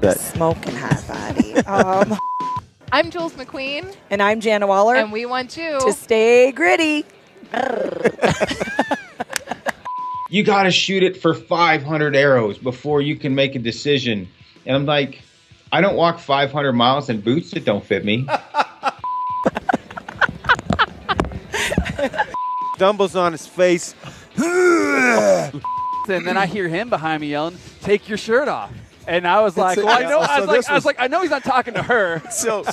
Smoking hot body. I'm Jules McQueen. And I'm Jana Waller. And we want you to stay gritty. You got to shoot it for 500 arrows before you can make a decision. And I'm like, I don't walk 500 miles in boots that don't fit me. Stumbles on his face. And then I hear him behind me yelling, "Take your shirt off!" And I was like, "Well, I know." I was like, "I know he's not talking to her." So,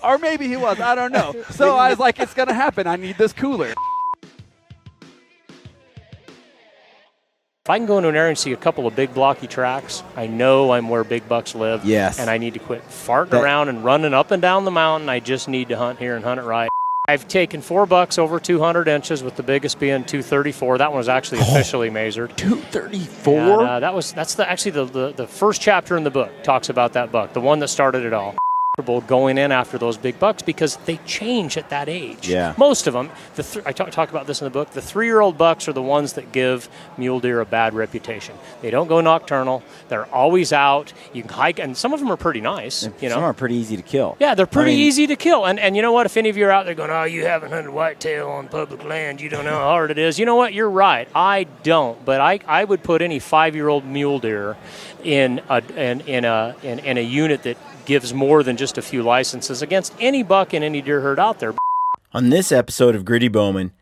or maybe he was. I don't know. So I was like, "It's gonna happen. I need this cooler." If I can go into an area and see a couple of big blocky tracks, I know I'm where big bucks live. Yes. And I need to quit farting around and running up and down the mountain. I just need to hunt here and hunt it right. I've taken 4 bucks over 200 inches, with the biggest being 234. That one was actually officially measured. 234? And, that's actually the first chapter in the book talks about that buck, the one that started it all. Going in after those big bucks because they change at that age. Yeah. Most of them. I talk about this in the book. The 3-year-old bucks are the ones that give mule deer a bad reputation. They don't go nocturnal. They're always out. You can hike, and some of them are pretty nice. Some are pretty easy to kill. Yeah, they're pretty easy to kill. And you know what? If any of you are out there going, "Oh, you haven't hunted whitetail on public land, you don't know how hard it is." You know what? You're right. I don't. But I would put any 5-year-old mule deer in a unit that gives more than just a few licenses against any buck in any deer herd out there. On this episode of Gritty Bowman,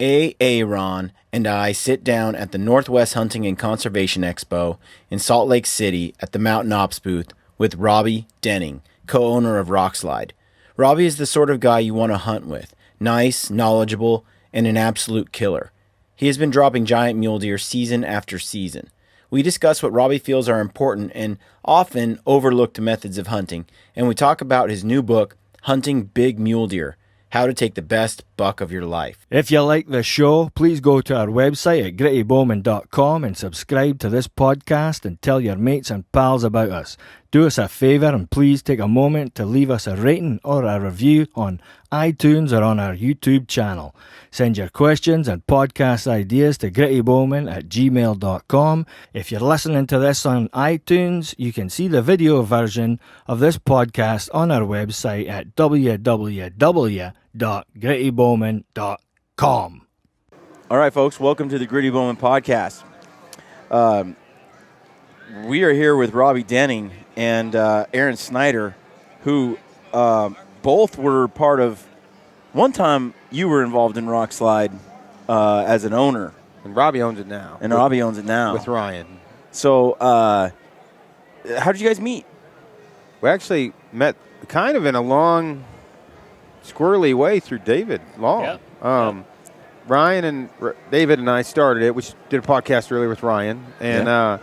Aron and I sit down at the Northwest Hunting and Conservation Expo in Salt Lake City at the Mountain Ops booth with Robby Denning, co-owner of Rockslide. Robby is the sort of guy you want to hunt with. Nice, knowledgeable, and an absolute killer. He has been dropping giant mule deer season after season. We discuss what Robby feels are important and often overlooked methods of hunting, and we talk about his new book, Hunting Big Mule Deer, How to Take the Best Buck of Your Life. If you like this show, please go to our website at grittybowman.com and subscribe to this podcast and tell your mates and pals about us. Do us a favour and please take a moment to leave us a rating or a review on iTunes or on our YouTube channel. Send your questions and podcast ideas to grittybowman@gmail.com. If you're listening to this on iTunes, you can see the video version of this podcast on our website at www.grittybowman.com. All right, folks, welcome to the Gritty Bowman podcast. We are here with Robby Denning and Aron Snyder, who both were part of. One time you were involved in Rockslide as an owner. And Robby owns it now. With Ryan. So how did you guys meet? We actually met kind of in a long, squirrely way through David Long. Yep. Ryan and David and I started it. We did a podcast earlier with Ryan. And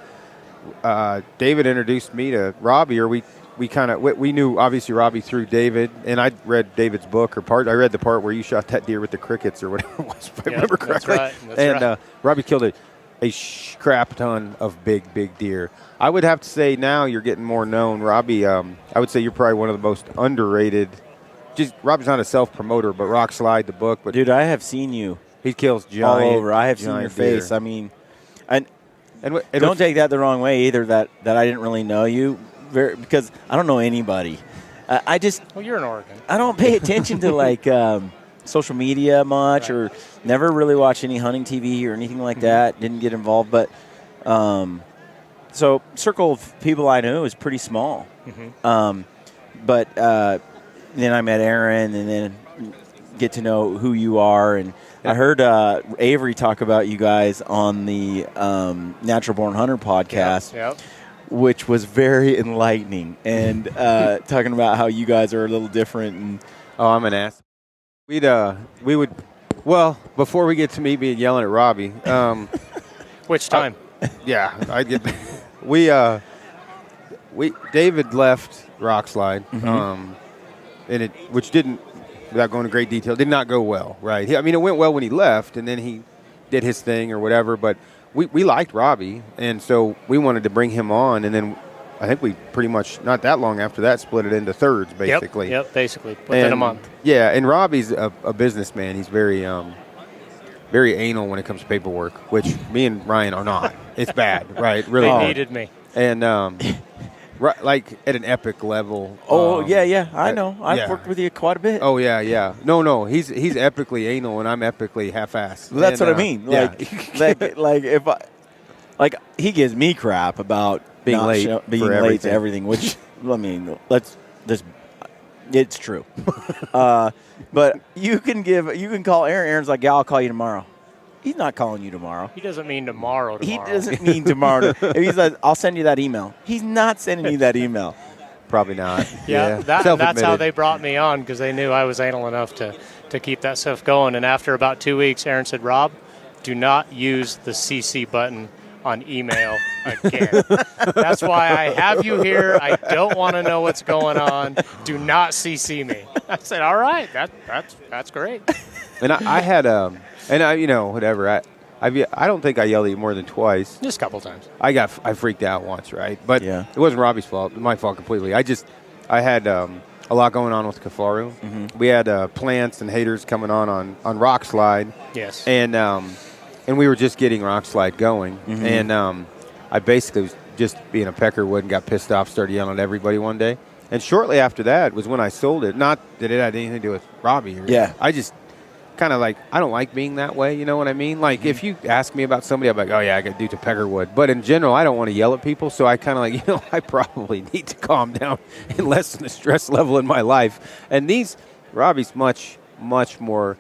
David introduced me to Robby, or we knew obviously Robby through David, and I read David's book I read the part where you shot that deer with the crickets or whatever it was, if I remember correctly. That's right. Robby killed a crap ton of big deer. I would have to say now you're getting more known, Robby. I would say you're probably one of the most underrated. Robby's not a self-promoter, but Rockslide, the book. But dude, I have seen you. He kills giant. All over. I have seen your face. Deer. I mean, and don't take that the wrong way either. That I didn't really know you. Because I don't know anybody. Well, you're in Oregon. I don't pay attention to social media much, right, or never really watch any hunting TV or anything like that. Didn't get involved, but so circle of people I knew is pretty small. Mm-hmm. But then I met Aron, and then get to know who you are. And I heard Avery talk about you guys on the Natural Born Hunter podcast. Yep. Which was very enlightening, and talking about how you guys are a little different. And I'm an ass. We would, before we get to me being yelling at Robby. Which time? I get. David left Rockslide, which didn't, without going into great detail, did not go well. Right? It went well when he left, and then he did his thing or whatever, but. We liked Robby, and so we wanted to bring him on, and then I think we pretty much, not that long after that, split it into thirds, basically. Yep, basically, within a month. Yeah, and Robby's a businessman. He's very very anal when it comes to paperwork, which me and Ryan are not. It's bad, right? Really They bad. needed me. And Right, like at an epic level. Oh, yeah. I know. I've yeah. worked with you quite a bit. Oh, yeah. No. He's epically anal, and I'm epically half-assed. Well, that's And, what I mean. yeah. Like if I, like he gives me crap about Being not late being for late to everything. everything, which I mean, it's true. But you can call Aaron. Aaron's like, yeah, I'll call you tomorrow. He's not calling you tomorrow. He doesn't mean tomorrow. He doesn't mean tomorrow. If he says, I'll send you that email. He's not sending you that email. Probably not. Yeah, that's Self-admitted. how they brought me on, because they knew I was anal enough to keep that stuff going. And after about 2 weeks, Aaron said, Rob, do not use the CC button on email again. That's why I have you here. I don't want to know what's going on. Do not CC me. I said, all right, that's great. And I had whatever. I don't think I yelled at you more than twice. Just a couple times. I freaked out once, right? But Yeah. it wasn't Robbie's fault. It was my fault completely. I had a lot going on with Kafaru. Mm-hmm. We had plants and haters coming on Rock Slide. Yes. And we were just getting Rock Slide going. Mm-hmm. And I basically was just being a peckerwood and got pissed off, started yelling at everybody one day. And shortly after that was when I sold it. Not that it had anything to do with Robbie. Yeah. I just kind of I don't like being that way, you know what I mean? Like, if you ask me about somebody, I'm like, oh, yeah, I got due to peckerwood. But in general, I don't want to yell at people, so I kind of I probably need to calm down and lessen the stress level in my life. And Robbie's much, much more.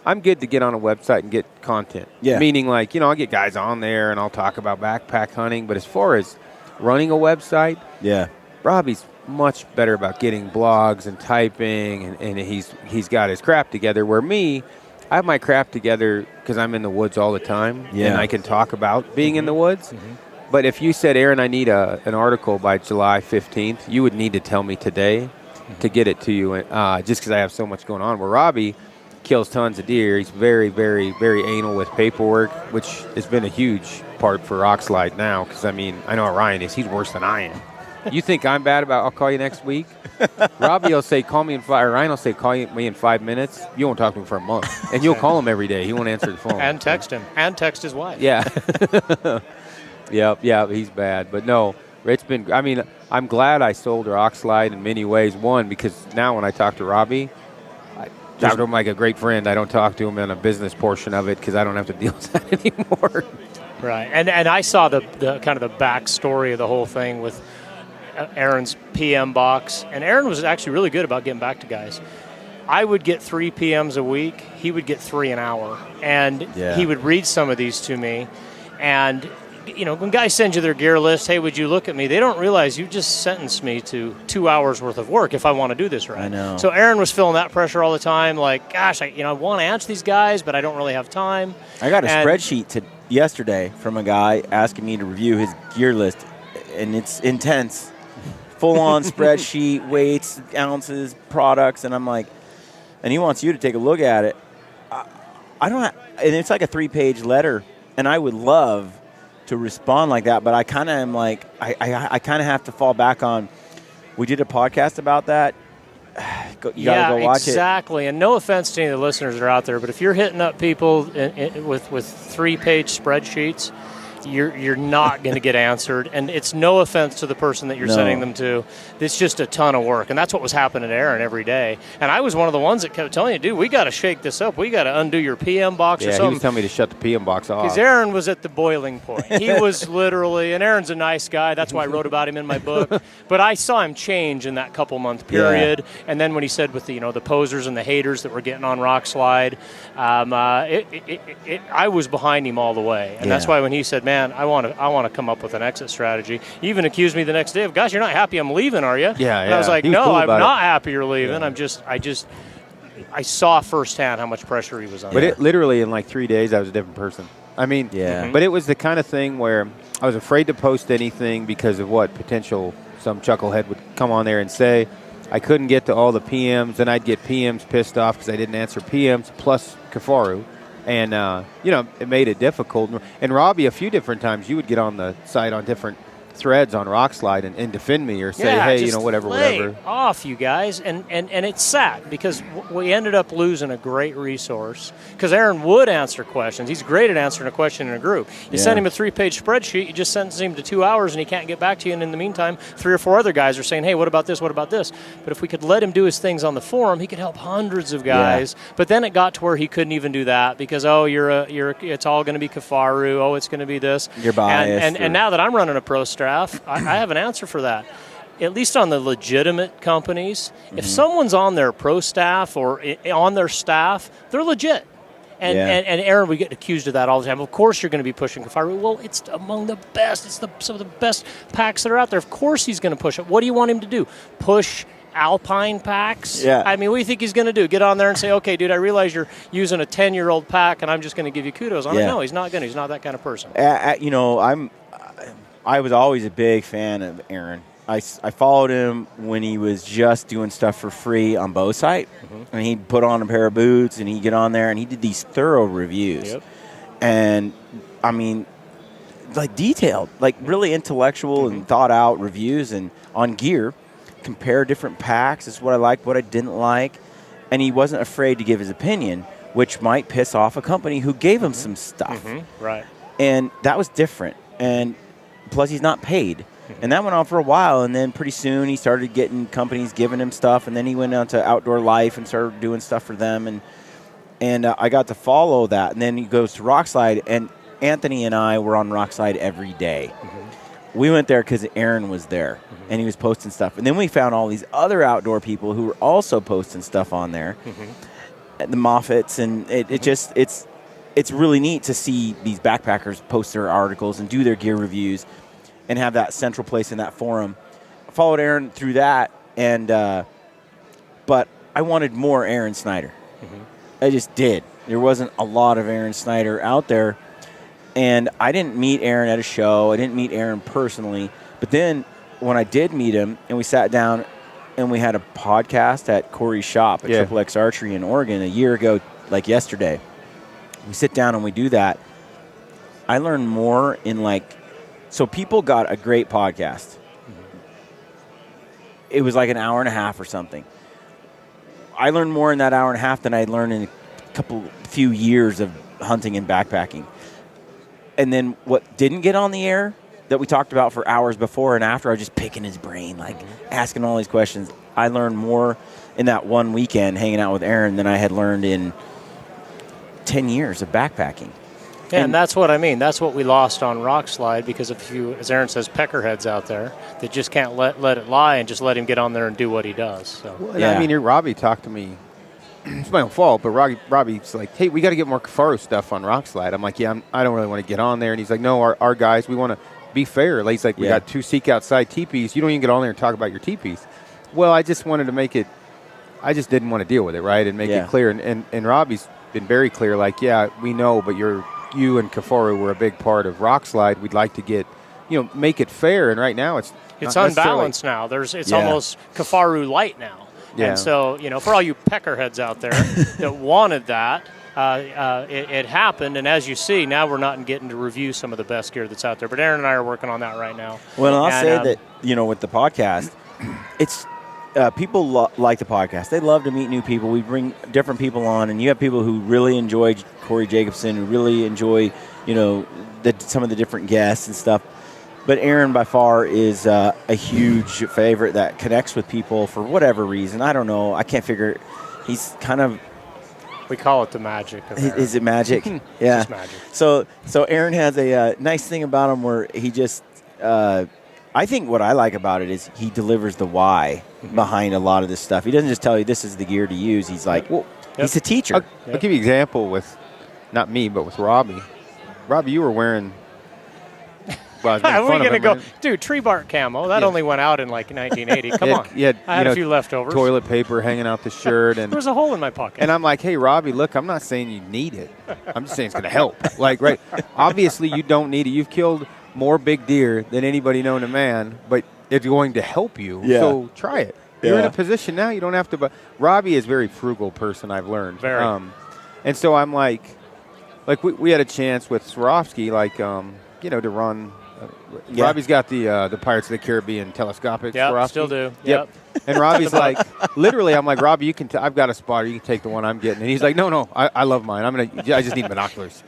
I'm good to get on a website and get content. Yeah. Meaning, I'll get guys on there and I'll talk about backpack hunting. But as far as running a website, Yeah. Robbie's much better about getting blogs and typing, and he's got his crap together. Where me, I have my crap together because I'm in the woods all the time, Yeah. and I can talk about being in the woods. But if you said, Aaron, I need an article by July 15th, you would need to tell me today to get it to you, just because I have so much going on. Where Robbie kills tons of deer, he's very, very, very anal with paperwork, which has been a huge part for Rock Slide now. Because I know how Ryan is; he's worse than I am. You think I'm bad about I'll call you next week? Robbie will say, call me in 5, or Ryan will say, call me in 5 minutes. You won't talk to him for a month. And you'll call him every day. He won't answer the phone. And text him. And text his wife. Yeah. Yeah, he's bad. But no, it's been, I'm glad I sold Rock Slide in many ways. One, because now when I talk to Robbie, I talk to him like a great friend. I don't talk to him in a business portion of it because I don't have to deal with that anymore. Right. And I saw the kind of the backstory of the whole thing with Aaron's PM box, and Aron was actually really good about getting back to guys. I would get 3 PMs a week. He would get 3 an hour, and he would read some of these to me. And when guys send you their gear list, hey, would you look at me? They don't realize you just sentenced me to 2 hours worth of work if I want to do this right. I know. So Aron was feeling that pressure all the time. Like, gosh, I want to answer these guys, but I don't really have time. I got a spreadsheet yesterday from a guy asking me to review his gear list, and it's intense. Full-on spreadsheet, weights, ounces, products, and I'm like, and he wants you to take a look at it. I don't, and it's like a 3-page letter, and I would love to respond like that, but I kind of am like, I kind of have to fall back on. We did a podcast about that. You gotta go watch it. Exactly. And no offense to any of the listeners that are out there, but if you're hitting up people with 3-page spreadsheets, you're not going to get answered. And it's no offense to the person that you're sending them to. It's just a ton of work. And that's what was happening to Aron every day. And I was one of the ones that kept telling you, dude, we got to shake this up. We got to undo your PM box or something. Yeah, he was telling me to shut the PM box off. Because Aron was at the boiling point. He was literally, and Aaron's a nice guy. That's why I wrote about him in my book. But I saw him change in that couple-month period. Yeah. And then when he said with the posers and the haters that were getting on Rock Slide, I was behind him all the way. And that's why when he said, man, I want to come up with an exit strategy. He even accused me the next day of, gosh, you're not happy I'm leaving, are you? Yeah, and I was like, no, cool I'm not it. happy you're leaving. Yeah. I saw firsthand how much pressure he was under. But it literally in like 3 days, I was a different person. But it was the kind of thing where I was afraid to post anything because of what potential some chucklehead would come on there and say. I couldn't get to all the PMs, and I'd get PMs pissed off because I didn't answer PMs plus Kafaru. And, it made it difficult. And Robby, a few different times, you would get on the site on different threads on Rock Slide and defend me or say, hey, just whatever. lay off, you guys. And it's sad because we ended up losing a great resource because Aron would answer questions. He's great at answering a question in a group. You send him a 3-page spreadsheet, you just send him to 2 hours and he can't get back to you. And in the meantime, 3 or 4 other guys are saying, hey, what about this? What about this? But if we could let him do his things on the forum, he could help hundreds of guys. Yeah. But then it got to where he couldn't even do that because, it's all going to be Kafaru. Oh, it's going to be this. You're biased. And now that I'm running a pro staff, I have an answer for that. At least on the legitimate companies, if someone's on their pro staff or on their staff, they're legit. And Aron, we get accused of that all the time. Of course you're going to be pushing Kafaru. Well, it's among the best. It's some of the best packs that are out there. Of course he's going to push it. What do you want him to do? Push Alpine packs? Yeah. I mean, what do you think he's going to do? Get on there and say, okay, dude, I realize you're using a 10-year-old pack, and I'm just going to give you kudos on it. No, he's not going to. He's not that kind of person. I was always a big fan of Aron. I followed him when he was just doing stuff for free on Bowsight, and he'd put on a pair of boots, and he'd get on there, and he did these thorough reviews. Yep. And, I mean, like detailed, like really intellectual and thought-out reviews and on gear, compare different packs. This is what I liked, what I didn't like. And he wasn't afraid to give his opinion, which might piss off a company who gave him some stuff. Right. And that was different. And plus, he's not paid. And that went on for a while, and then pretty soon he started getting companies giving him stuff, and then he went out to Outdoor Life and started doing stuff for them, and I got to follow that. And then he goes to Rockslide, and Anthony and I were on Rockslide every day. We went there because Aron was there, and he was posting stuff. And then we found all these other outdoor people who were also posting stuff on there, the Moffats, and it's really neat to see these backpackers post their articles and do their gear reviews and have that central place in that forum. I followed Aron through that, but I wanted more Aron Snyder. I just did. There wasn't a lot of Aron Snyder out there, and I didn't meet Aron at a show. I didn't meet Aron personally, but then when I did meet him and we sat down and we had a podcast at Corey's shop at Triple X Archery in Oregon a year ago, like yesterday, we sit down and we do that. I learned more in so people got a great podcast. It was like an hour and a half or something. I learned more in that hour and a half than I learned in a few years of hunting and backpacking. And then what didn't get on the air that we talked about for hours before and after, I was just picking his brain, asking all these questions. I learned more in that one weekend hanging out with Aron than I had learned in 10 years of backpacking. Yeah, and that's what I mean. That's what we lost on Rockslide because of a few, as Aron says, peckerheads out there that just can't let it lie and just let him get on there and do what he does. So. Well, I mean, Robby talked to me. It's my own fault, but Robby's like, hey, we got to get more Kafaru stuff on Rockslide. I'm like, yeah, I don't really want to get on there. And he's like, no, our guys, we want to be fair. He's like, we got 2 Seek Outside teepees. You don't even get on there and talk about your teepees. Well, I just wanted to make it, I just didn't want to deal with it, right, and make it clear. And Robby's been very clear, we know, but you and Kafaru were a big part of Rockslide. We'd like to get, make it fair. And right now it's unbalanced now. It's almost Kafaru light now. Yeah. And so, for all you peckerheads out there that wanted that, it happened. And as you see, now we're not getting to review some of the best gear that's out there. But Aron and I are working on that right now. Well, I'll say that, with the podcast, it's people like the podcast. They love to meet new people. We bring different people on, and you have people who really enjoy Corey Jacobson, who really enjoy, some of the different guests and stuff. But Aron, by far, is a huge favorite that connects with people for whatever reason. I don't know. I can't figure it. He's kind of... We call it the magic of Aron. Is it magic? Yeah. It's magic. So Aron has a nice thing about him where he just... I think what I like about it is he delivers the why behind a lot of this stuff. He doesn't just tell you this is the gear to use. He's like, he's a teacher. I'll give you an example with, not me, but with Robby. Robby, you were wearing... Well, are we going to go, dude, tree bark camo? That only went out in 1980. Come on. I had a few leftovers. Toilet paper hanging out the shirt. And there was a hole in my pocket. And I'm like, hey, Robby, look, I'm not saying you need it. I'm just saying it's going to help. Right. Obviously, you don't need it. You've killed more big deer than anybody known to man, but it's going to help you. Yeah. So try it. You're in a position now. You don't have to. But Robby is a very frugal person, I've learned. Very. And so I'm like we had a chance with Swarovski, to run Robbie's got the Pirates of the Caribbean telescopic. Yeah, Swarovski. still do. Yep. And Robbie's like, literally, I'm like, Robbie, you can. I've got a spotter. You can take the one I'm getting. And he's like, no, I love mine. I just need binoculars.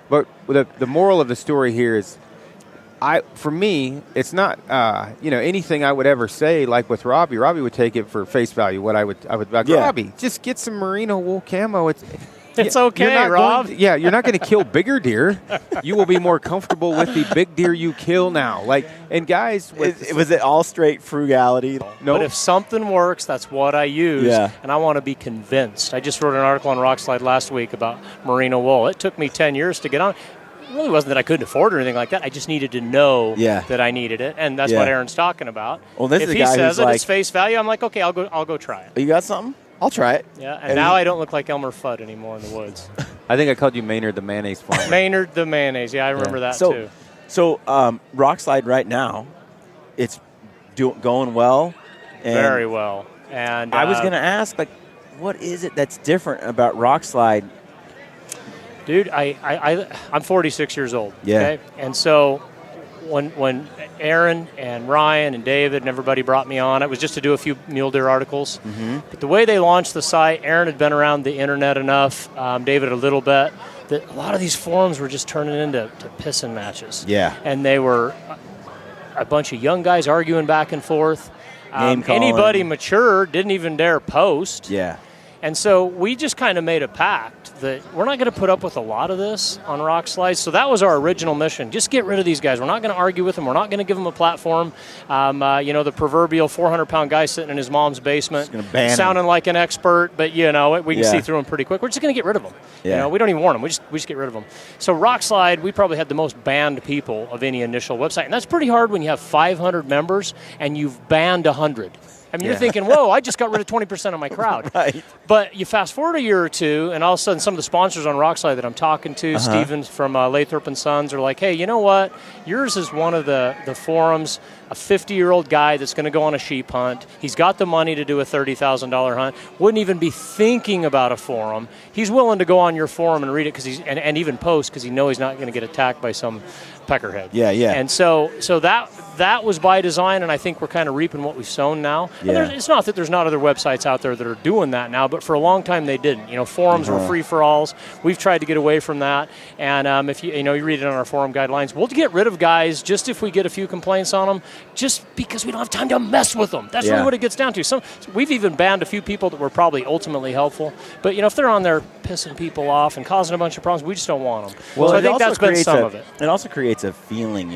But the moral of the story here is, for me, it's not anything I would ever say like with Robby. Robby would take it for face value. What I would like, Robby, just get some merino wool camo. It's okay, Rob. You're not going to kill bigger deer. You will be more comfortable with the big deer you kill now. And guys, was it all straight frugality? No. But if something works, that's what I use. Yeah. And I want to be convinced. I just wrote an article on Rockslide last week about merino wool. It took me 10 years to get on. It really wasn't that I couldn't afford it or anything like that. I just needed to know that I needed it, and that's what Aaron's talking about. Well, this if is he a guy says who's it's face value, I'm like, okay, I'll go try it. You got something? I'll try it. Yeah, and now I don't look like Elmer Fudd anymore in the woods. I think I called you Maynard the mayonnaise farmer. Maynard the mayonnaise. Yeah, I remember that too. So Rockslide right now, it's going well. And very well. And I was going to ask, what is it that's different about Rockslide? Dude, I'm 46 years old. Yeah. Okay? And so when Aron and Ryan and David and everybody brought me on, it was just to do a few mule deer articles. Mm-hmm. But the way they launched the site, Aron had been around the internet enough, David a little bit, that a lot of these forums were just turning into pissing matches. Yeah. And they were a bunch of young guys arguing back and forth. Name calling. Anybody mature didn't even dare post. Yeah. And so we just kind of made a pact that we're not going to put up with a lot of this on Rockslide. So that was our original mission. Just get rid of these guys. We're not going to argue with them. We're not going to give them a platform. The proverbial 400-pound guy sitting in his mom's basement, sounding like an expert, but, we can see through them pretty quick. We're just going to get rid of them. Yeah. We don't even warn them. We just get rid of them. So Rockslide, we probably had the most banned people of any initial website. And that's pretty hard when you have 500 members and you've banned 100. I mean, you're thinking, whoa, I just got rid of 20% of my crowd. Right. But you fast forward a year or two, and all of a sudden some of the sponsors on Rockslide that I'm talking to, Stevens from Lathrop and Sons, are like, hey, you know what? Yours is one of the forums, a 50-year-old guy that's going to go on a sheep hunt. He's got the money to do a $30,000 hunt. Wouldn't even be thinking about a forum. He's willing to go on your forum and read it and even post because he knows he's not going to get attacked by some peckerhead. Yeah. And so that was by design, and I think we're kind of reaping what we've sown now. Yeah. And it's not that there's not other websites out there that are doing that now, but for a long time they didn't. Forums were free-for-alls. We've tried to get away from that. And if you read it on our forum guidelines, we'll get rid of guys just if we get a few complaints on them, just because we don't have time to mess with them. That's really what it gets down to. We've even banned a few people that were probably ultimately helpful. But, if they're on there pissing people off and causing a bunch of problems, we just don't want them. Well, so I think that's been some of it. It also creates a feeling,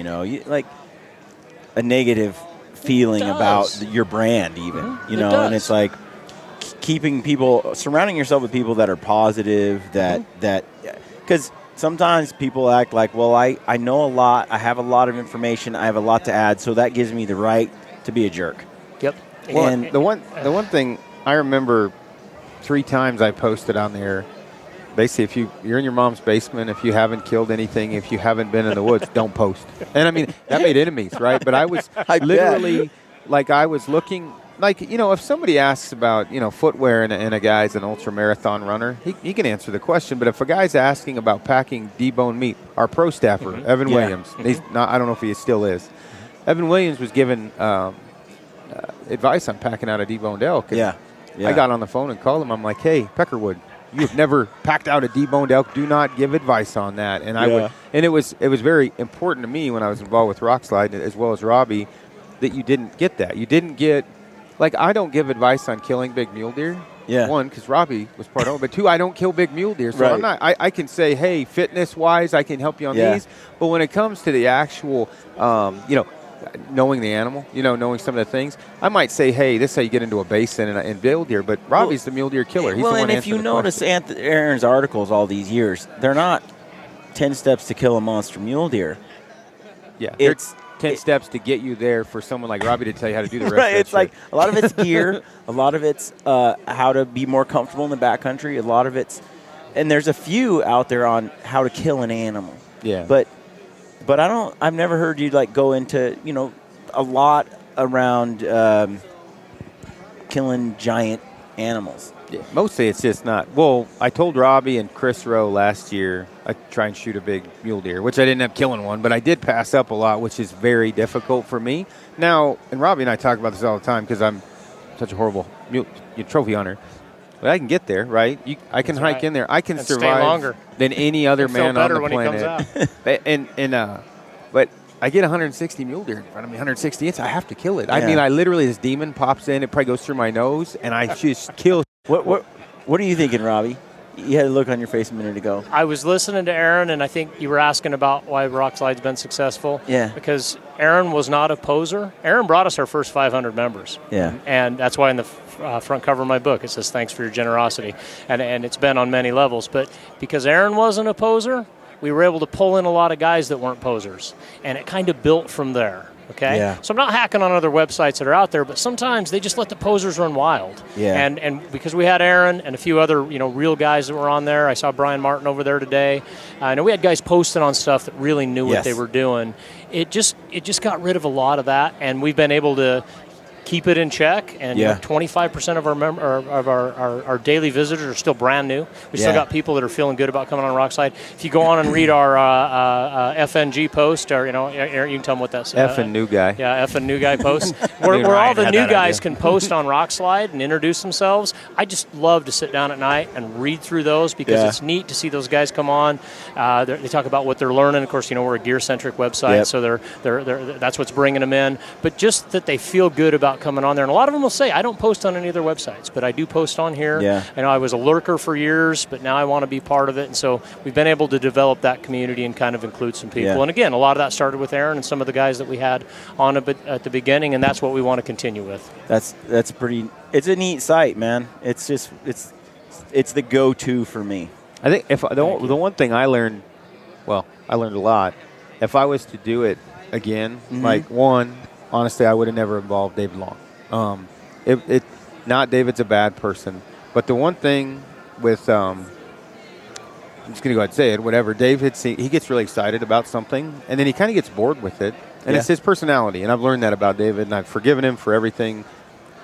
a negative feeling about your brand even, and it's like surrounding yourself with people that are positive, that because sometimes people act like, well, I know a lot, I have a lot of information, I have a lot to add, so that gives me the right to be a jerk. Yep. Well, and the one thing I remember 3 times I posted on there, basically, if you're in your mom's basement, if you haven't killed anything, if you haven't been in the woods, don't post. And I mean, that made enemies, right? But I was literally, I was looking, if somebody asks about, footwear and a guy's an ultra marathon runner, he can answer the question. But if a guy's asking about packing deboned meat, our pro staffer, Evan Williams, he's not, I don't know if he still is. Evan Williams was given advice on packing out a deboned elk. And I got on the phone and called him. I'm like, hey, Peckerwood, you've never packed out a deboned elk. Do not give advice on that. And I would, and it was very important to me when I was involved with Rockslide as well as Robby that you didn't get that. You didn't get, I don't give advice on killing big mule deer. Yeah. 1, because Robby was part of it, but 2, I don't kill big mule deer. So I'm not. I can say, hey, fitness wise, I can help you on these. But when it comes to the actual, knowing the animal, knowing some of the things, I might say, hey, this is how you get into a basin and mule deer. But Robby's the mule deer killer. He's the one and if you notice Aaron's articles all these years, they're not 10 steps to kill a monster mule deer. Yeah, it's 10 steps to get you there for someone like Robby to tell you how to do the rest. Right, of it's like a lot of it's gear, a lot of it's how to be more comfortable in the backcountry, a lot of it's, and there's a few out there on how to kill an animal. Yeah, but I've never heard you go into a lot around killing giant animals. Yeah, mostly it's just not. Well, I told Robby and Chris Rowe last year I try and shoot a big mule deer, which I didn't end up killing one, but I did pass up a lot, which is very difficult for me. Now, and Robby and I talk about this all the time because I'm such a horrible trophy hunter. But I can get there, right? I can hike in there. I can survive longer than any other man on the when planet. He comes out. But I get 160 mule deer in front of me, 160 inches. I have to kill it. Yeah. I mean, I literally, this demon pops in. It probably goes through my nose, and I just kill. What are you thinking, Robby? You had a look on your face a minute ago. I was listening to Aron, and I think you were asking about why Rock Slide's been successful. Yeah. Because Aron was not a poser. Aron brought us our first 500 members. Yeah. And that's why in the front cover of my book it says, "Thanks for your generosity." And it's been on many levels. But because Aron wasn't a poser, we were able to pull in a lot of guys that weren't posers. And it kind of built from there. Okay? Yeah. So I'm not hacking on other websites that are out there, but sometimes they just let the posers run wild. Yeah. And because we had Aron and a few other, real guys that were on there. I saw Brian Martin over there today. I know we had guys posting on stuff that really knew what they were doing. It just got rid of a lot of that, and we've been able to keep it in check. And 25% of our daily visitors are still brand new. We still got people that are feeling good about coming on Rockslide. If you go on and read our FNG post, or Aaron, you can tell them what that's. Effing new guy. Yeah, effing new guy post. where all the new guys can post on Rockslide and introduce themselves. I just love to sit down at night and read through those because it's neat to see those guys come on. They talk about what they're learning. Of course, we're a gear-centric website, so they're that's what's bringing them in. But just that they feel good about coming on there. And a lot of them will say, I don't post on any other websites, but I do post on here. Yeah. I know I was a lurker for years, but now I want to be part of it. And so we've been able to develop that community and kind of include some people. Yeah. And again, a lot of that started with Aron and some of the guys that we had on at the beginning, and that's what we want to continue with. That's pretty. It's a neat site, man. It's just it's the go-to for me. I think the one thing I learned, I learned a lot. If I was to do it again, honestly, I would have never involved David Long. Not David's a bad person, but the one thing with I'm just gonna go ahead and say it. Whatever Dave had seen, he gets really excited about something, and then he kind of gets bored with it, and it's his personality. And I've learned that about David, and I've forgiven him for everything.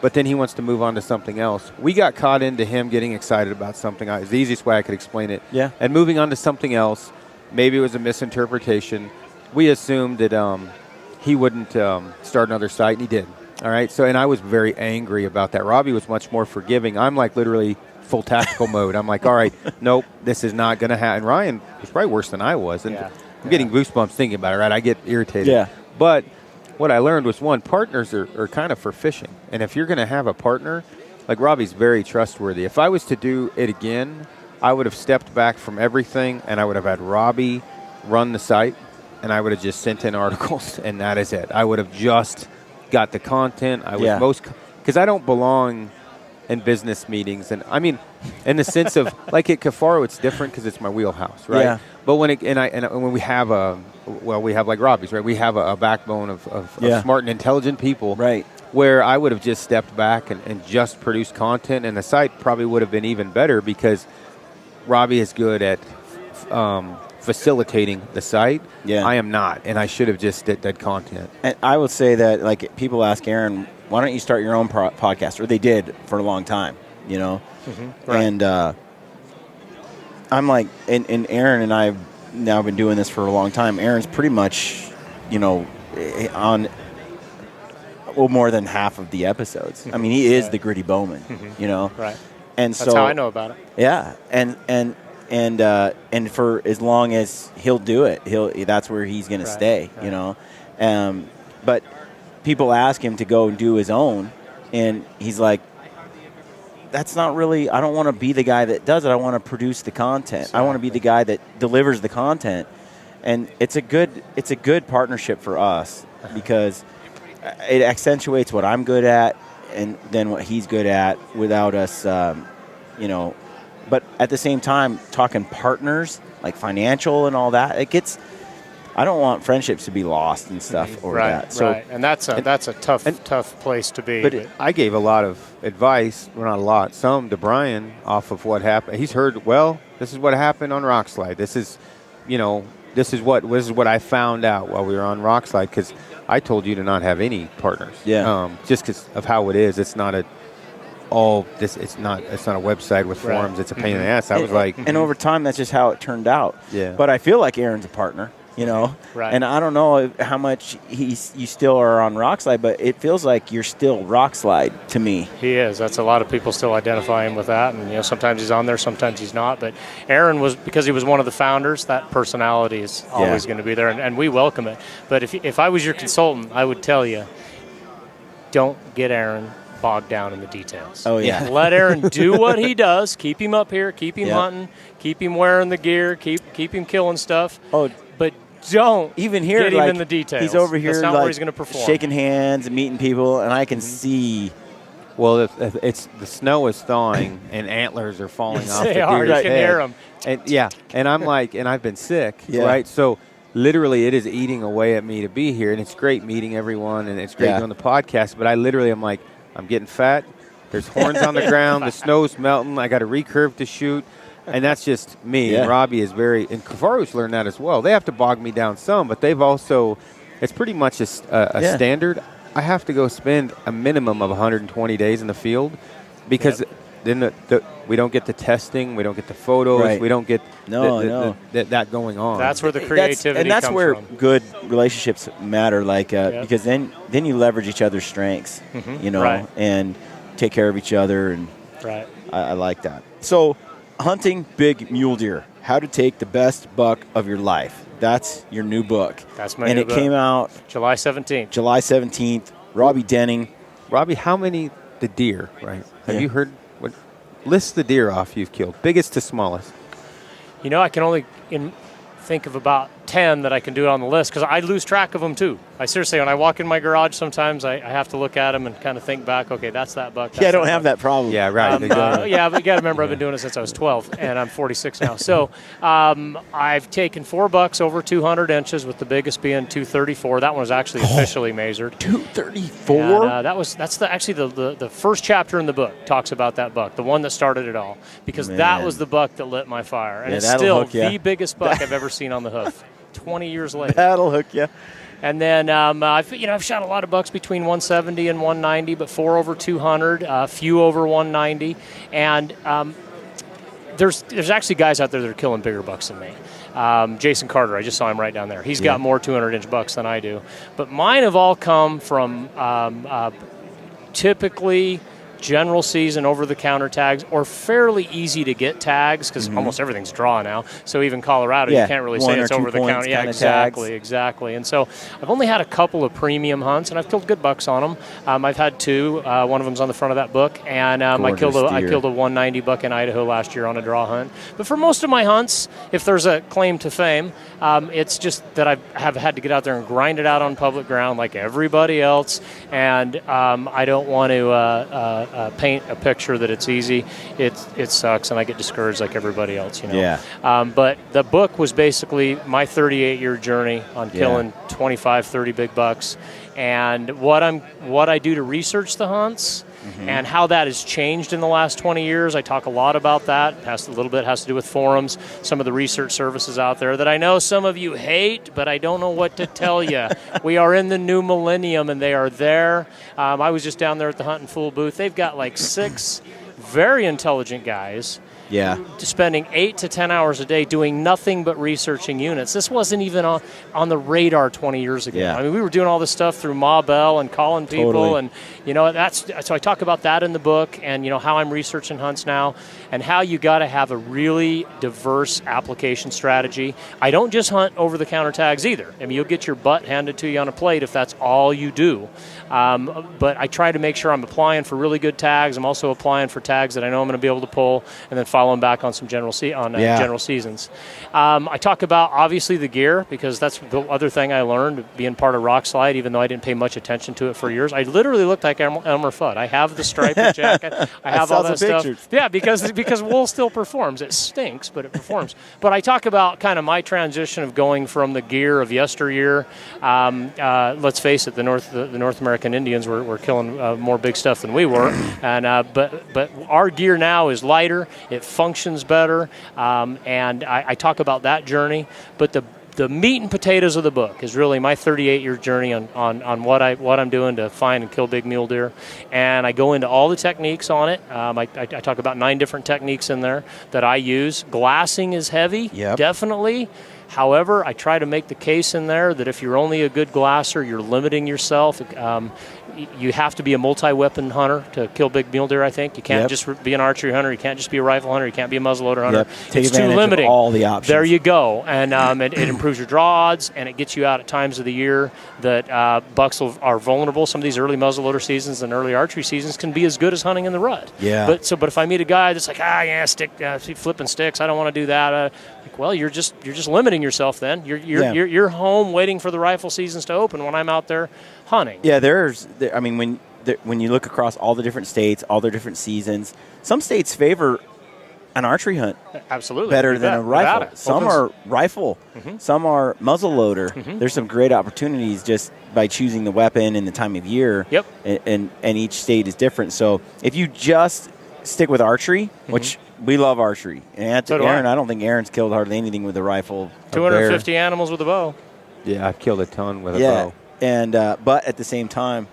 But then he wants to move on to something else. We got caught into him getting excited about something. It's the easiest way I could explain it. Yeah. And moving on to something else, maybe it was a misinterpretation. We assumed that he wouldn't start another site, and he did. All right. So, and I was very angry about that. Robby was much more forgiving. I'm like literally full tactical mode. I'm like, all right, nope, this is not going to happen. And Ryan was probably worse than I was. And I'm getting goosebumps thinking about it, right? I get irritated. Yeah. But what I learned was, partners are kind of for fishing. And if you're going to have a partner, like Robby's very trustworthy. If I was to do it again, I would have stepped back from everything, and I would have had Robby run the site, and I would have just sent in articles, and that is it. I would have just got the content. I was because I don't belong in business meetings, and I mean, in the sense of like at Cafaro, it's different because it's my wheelhouse, right? Yeah. But when we have we have like Robby's, right? We have a backbone of smart and intelligent people, right? Where I would have just stepped back and just produced content, and the site probably would have been even better because Robby is good at facilitating the site. Yeah. I am not, and I should have just did content. And I would say that, like, people ask Aron, why don't you start your own podcast? Or they did for a long time, Right. And I'm like, and Aron and I have now been doing this for a long time. Aron's pretty much, on more than half of the episodes. I mean, he is the Gritty Bowman, Right. And That's how I know about it. Yeah, and for as long as he'll do it, that's where he's going to stay, But people ask him to go and do his own, and he's like, that's not really, I don't want to be the guy that does it. I want to produce the content. Exactly. I want to be the guy that delivers the content. And it's a good partnership for us because it accentuates what I'm good at and then what he's good at without us, But at the same time, talking partners, like financial and all that, I don't want friendships to be lost and stuff over that. So, right, and that's a tough place to be. But I gave a lot of advice, well, not a lot, some to Brian off of what happened. He's heard, this is what happened on Rockslide. This is what I found out while we were on Rockslide because I told you to not have any partners. Yeah. Just because of how it is. It's not oh, it's not a website with forums. It's a pain in the ass. I was like, and over time, that's just how it turned out. Yeah. But I feel like Aron's a partner, Right. And I don't know how much you still are on Rockslide, but it feels like you're still Rockslide to me. He is. That's a lot of people still identify him with that, and sometimes he's on there, sometimes he's not. But Aron was, because he was one of the founders, that personality is always going to be there, and we welcome it. But if I was your consultant, I would tell you, don't get Aron bogged down in the details. Oh yeah. Let Aron do what he does. Keep him up here. Keep him hunting. Keep him wearing the gear. Keep him killing stuff. Oh, but don't even here get him in the details. He's over here That's not like where he's going to perform. shaking hands and meeting people, and I can see. well, it's the snow is thawing and antlers are falling off the They are. deer's You can head. hear 'em. And I'm like, and I've been sick, Yeah. right? So literally, it is eating away at me to be here, and it's great meeting everyone, and it's great doing the podcast. But I literally am like, I'm getting fat. There's horns on the ground. The snow's melting. I got a recurve to shoot. And that's just me. Yeah. And Robby is and Kavaru's learned that as well. They have to bog me down some, but they've also, it's pretty much a standard. I have to go spend a minimum of 120 days in the field because then we don't get the testing, we don't get the photos, we don't get that going on. That's where the creativity and that's comes where from. good relationships matter, because then you leverage each other's strengths, Right. and take care of each other, and Right. I like that. So, hunting big mule deer, how to take the best buck of your life. That's your new book. That's my and new it book. came out July 17th. July 17th. Robby Denning. Robby, how many the deer, right? Have you heard what list the deer off you've killed, biggest to smallest? I can only think of about 10 that I can do it on the list because I lose track of them too. I seriously, when I walk in my garage, sometimes I have to look at them and kind of think back, okay, that's that buck. I don't have that problem. Yeah, right. Exactly. Yeah, but you got to remember I've been doing it since I was 12, and I'm 46 now. So I've taken 4 bucks over 200 inches, with the biggest being 234. That one was actually officially measured. 234? And, that's actually the first chapter in the book talks about that buck, the one that started it all, because that was the buck that lit my fire, and it's still the biggest buck I've ever seen on the hoof. 20 years later. That'll hook you. And then I've shot a lot of bucks between 170 and 190, but 4 over 200, a few over 190, and there's actually guys out there that are killing bigger bucks than me. Jason Carter, I just saw him right down there. He's got more 200-inch bucks than I do, but mine have all come from typically general season over-the-counter tags or fairly easy-to-get tags, because almost everything's draw now. So even Colorado, you can't really say it's over-the-counter. Yeah, exactly. And so I've only had a couple of premium hunts, and I've killed good bucks on them. I've had 2. One of them's on the front of that book, and I killed a 190 buck in Idaho last year on a draw hunt. But for most of my hunts, if there's a claim to fame, it's just that I have had to get out there and grind it out on public ground like everybody else, and I don't want to paint a picture that it's easy. It sucks, and I get discouraged like everybody else, But the book was basically my 38-year journey on killing 25, 30 big bucks, and what I do to research the hunts. And how that has changed in the last 20 years. I talk a lot about that. A little bit has to do with forums, some of the research services out there that I know some of you hate, but I don't know what to tell you. We are in the new millennium, and they are there. I was just down there at the Hunt and Fool booth. They've got like 6 very intelligent guys spending 8 to 10 hours a day doing nothing but researching units. This wasn't even on the radar 20 years ago. I mean, we were doing all this stuff through Ma Bell and calling people, and so I talk about that in the book, and how I'm researching hunts now, and how you got to have a really diverse application strategy. I don't just hunt over-the-counter tags either. I mean, you'll get your butt handed to you on a plate if that's all you do. But I try to make sure I'm applying for really good tags. I'm also applying for tags that I know I'm going to be able to pull, and then follow them back on some general seasons. I talk about, obviously, the gear, because that's the other thing I learned being part of Rockslide, even though I didn't pay much attention to it for years. I literally looked like Elmer Fudd. I have the striped jacket. I have all that stuff. Pictures. Yeah, because wool still performs. It stinks, but it performs. But I talk about kind of my transition of going from the gear of yesteryear. Let's face it, the North American Indians were killing more big stuff than we were, and but our gear now is lighter. It functions better, and I talk about that journey. But the the meat and potatoes of the book is really my 38-year journey on what I'm doing to find and kill big mule deer, and I go into all the techniques on it. I talk about 9 different techniques in there that I use. Glassing is heavy, definitely. However, I try to make the case in there that if you're only a good glasser, you're limiting yourself. You have to be a multi-weapon hunter to kill big mule deer, I think. You can't just be an archery hunter. You can't just be a rifle hunter. You can't be a muzzleloader hunter. Take it's too advantage limiting. of all the options. There you go. And it improves your draw odds, and it gets you out at times of the year that bucks are vulnerable. Some of these early muzzleloader seasons and early archery seasons can be as good as hunting in the rut. Yeah. But if I meet a guy that's like, flipping sticks, I don't want to do that. Well, you're just limiting yourself then. You're home waiting for the rifle seasons to open when I'm out there hunting. Yeah, when you look across all the different states, all their different seasons, some states favor an archery hunt absolutely better than a rifle. Some are rifle, some are muzzleloader. There's some great opportunities just by choosing the weapon and the time of year. Yep. And each state is different. So if you just stick with archery, which we love archery, and So do Aron, I. I don't think Aaron's killed hardly anything with a rifle. 250 animals with a bow. Yeah, I've killed a ton with a bow. And but at the same time,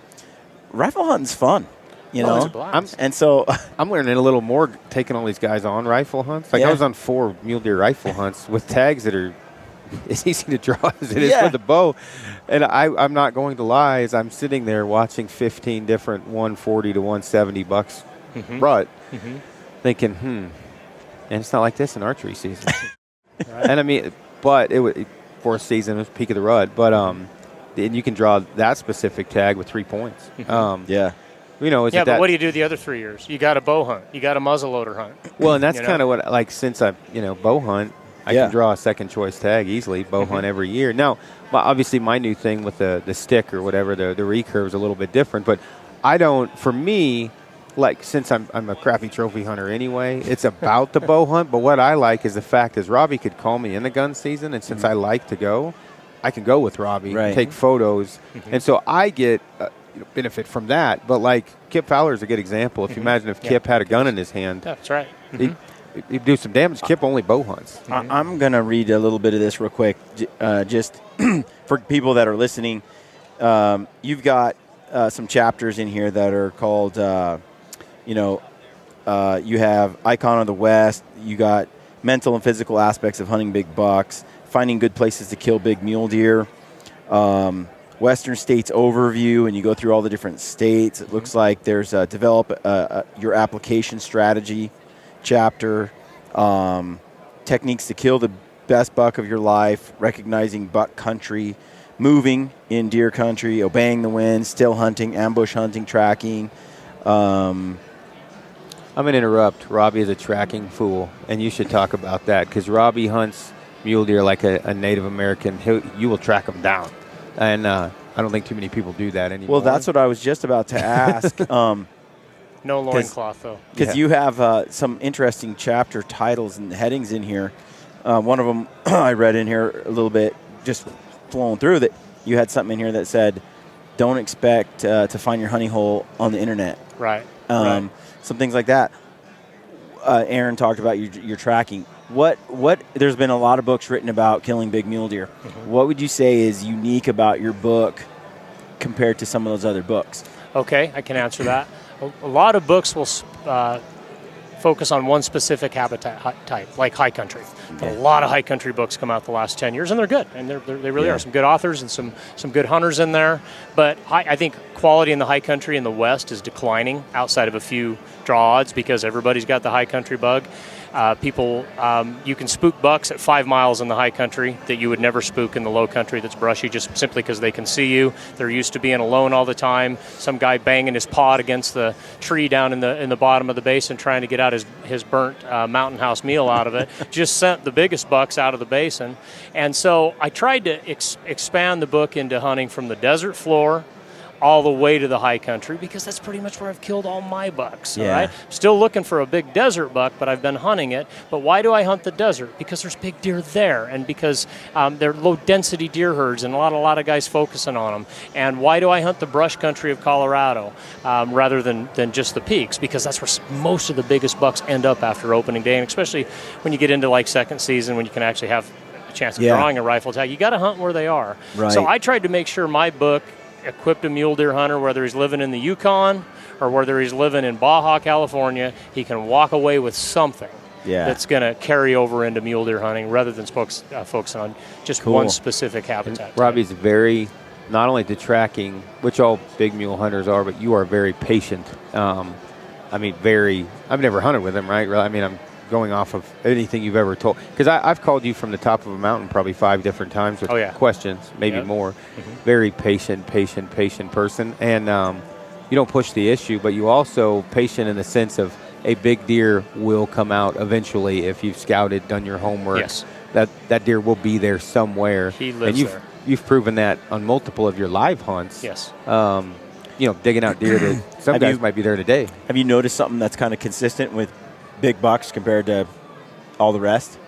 rifle hunting's fun, you know. It's a blast. And so I'm learning a little more taking all these guys on rifle hunts. Like I was on 4 mule deer rifle hunts with tags that are as easy to draw as it is with the bow. And I'm not going to lie, as I'm sitting there watching 15 different 140 to 170 bucks rut, thinking, and it's not like this in archery season. And I mean, but it was fourth season, it was peak of the rut, but and you can draw that specific tag with 3 points. You know, but what do you do the other 3 years? You got a bow hunt. You got a muzzleloader hunt. Well, and that's kind of what, like, since I, bow hunt, I can draw a second choice tag easily, bow hunt every year. Now, obviously my new thing with the stick or whatever, the recurve is a little bit different, but I don't, for me, like, since I'm a crappy trophy hunter anyway, it's about the bow hunt, but what I like is the fact is Robby could call me in the gun season, and since I like to go, I can go with Robby, take photos, and so I get benefit from that. But like Kip Fowler's a good example. If you imagine if Kip had a gun in his hand, that's right. He'd do some damage. Kip only bow hunts. I'm gonna read a little bit of this real quick, just for people that are listening. You've got some chapters in here that are called, you have Icon of the West. You got mental and physical aspects of hunting big bucks. Finding good places to kill big mule deer, Western states overview, and you go through all the different states. It looks like there's develop your application strategy chapter, techniques to kill the best buck of your life, recognizing buck country, moving in deer country, obeying the wind, still hunting, ambush hunting, tracking. I'm going to interrupt. Robby is a tracking fool, and you should talk about that because Robby hunts mule deer like a Native American. You will track them down, and I don't think too many people do that anymore. Well, that's what I was just about to ask. No loincloth, though. Because you have some interesting chapter titles and headings in here. One of them I read in here a little bit, just flowing through, that you had something in here that said, don't expect to find your honey hole on the internet. Right. Some things like that. Aron talked about your tracking. What? There's been a lot of books written about killing big mule deer. What would you say is unique about your book compared to some of those other books? Okay, I can answer that. A lot of books will focus on one specific habitat type, like high country. A lot of high country books come out the last 10 years, and they're good, and they really are. Some good authors and some good hunters in there. But I think quality in the high country in the West is declining outside of a few draw odds because everybody's got the high country bug. You can spook bucks at 5 miles in the high country that you would never spook in the low country that's brushy, just simply because they can see you. They're used to being alone all the time. Some guy banging his pod against the tree down in the bottom of the basin trying to get out his burnt mountain house meal out of it just sent the biggest bucks out of the basin. And so I tried to expand the book into hunting from the desert floor all the way to the high country because that's pretty much where I've killed all my bucks. All right? Still looking for a big desert buck, but I've been hunting it. But why do I hunt the desert? Because there's big deer there, and because they're low-density deer herds, and a lot of guys focusing on them. And why do I hunt the brush country of Colorado rather than just the peaks? Because that's where most of the biggest bucks end up after opening day, and especially when you get into like second season when you can actually have chance of drawing a rifle tag. You got to hunt where they are. Right. So I tried to make sure my book equipped a mule deer hunter, whether he's living in the Yukon or whether he's living in Baja, California, he can walk away with something that's going to carry over into mule deer hunting rather than focusing on just one specific habitat. And Robby's very, not only to tracking, which all big mule hunters are, but you are very patient. I've never hunted with him, right? I mean, I'm going off of anything you've ever told. Because I've called you from the top of a mountain probably 5 different times with questions, maybe more. Very patient person. And you don't push the issue, but you also patient in the sense of a big deer will come out eventually if you've scouted, done your homework. Yes. That deer will be there somewhere. He lives and there. You've proven that on multiple of your live hunts. Yes. Digging out deer that some guys might be there today. Have you noticed something that's kind of consistent with big bucks compared to all the rest?